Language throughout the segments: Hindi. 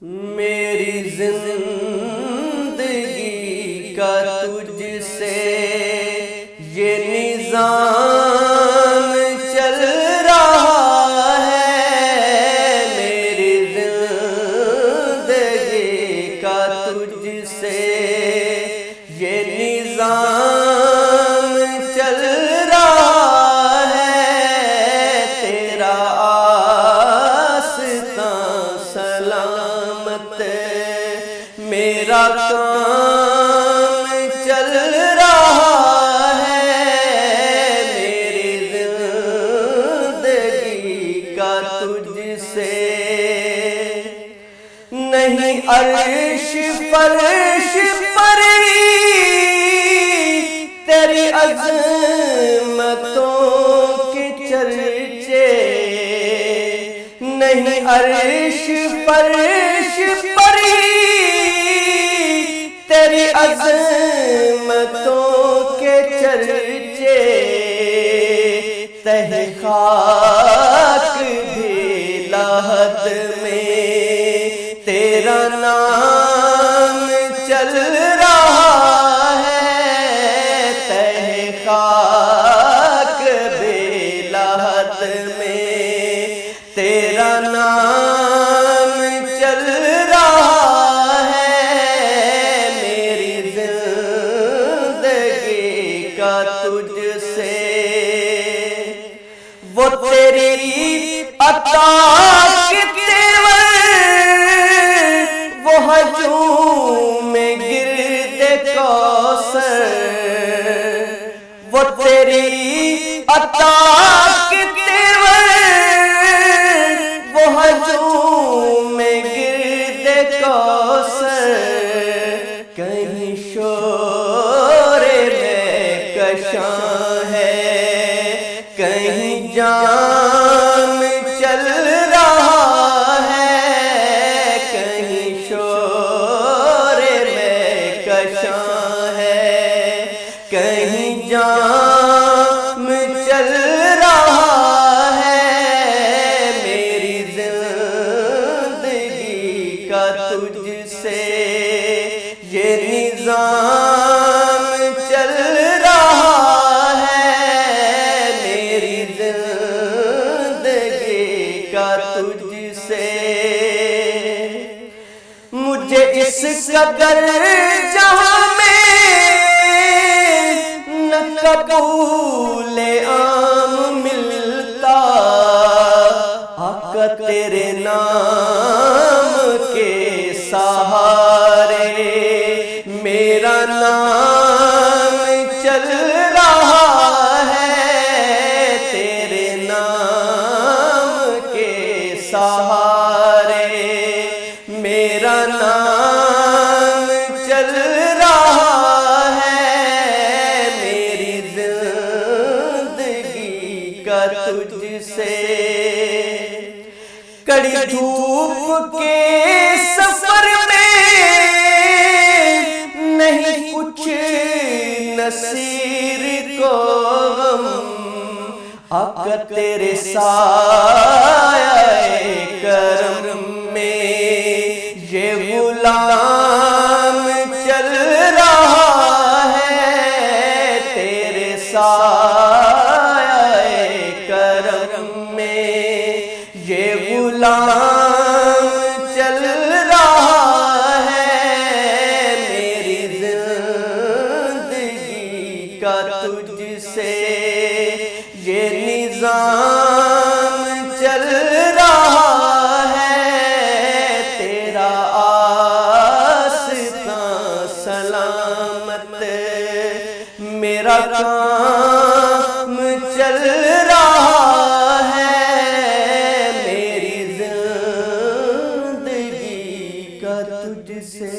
मेरी जिंदगी का तुझसे ये निज़ाम चल रहा है। मेरी जिंदगी का तुझसे ये निज़ाम चल रहा है। तेरा आस्तां सलामत मेरा काम चल रहा है। मेरी जिंदगी का तुझसे नहीं अर्श फर्श पर तेरी अज़मतों के चर्चे, नहीं अर्श फर्श पर तेरी अज़मतों के चर्चे। तहे खाक भी लहद में तेरा नाम चल रहा है। तहे खाक भी लहद में तेरा नाम चल रहा है। मेरी जिंदगी का तुझसे वो तेरी अता के तेवर वो हजूम में गिरदे कौसर, वो तेरी अता के तेवर वो हजूम में गिरदे कौसर। कहीं शोरे में कशां है, कहीं जाम चल रहा है। कहीं शोरे में कशां है, कहीं जाम चल रहा है। मेरी जिंदगी का तुझसे ये निज़ाम चल रहा है। मेरी जिंदगी का तुझसे मुझे इस कदर जहां में न कबूल आम मिलता। आका तेरे नाम के सहारे मेरा नाम चल रहा है। तेरे नाम के सहारे मेरा नाम चल रहा है। मेरी जिंदगी का तुझसे कड़ी धूप के सफर में नहीं कुछ नसीर को गम। आका तेरे साए करम में ये गुलाम चल रहा है। तेरे साए करम में ये गुलाम चल रहा है। मेरी जिंदगी का तुझसे ये निज़ाम चल रहा है। तेरा आस्तां सलामत मेरा काम चल रहा है। मेरी जिंदगी का तुझसे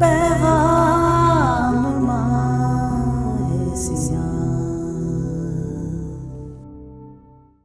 पैगाम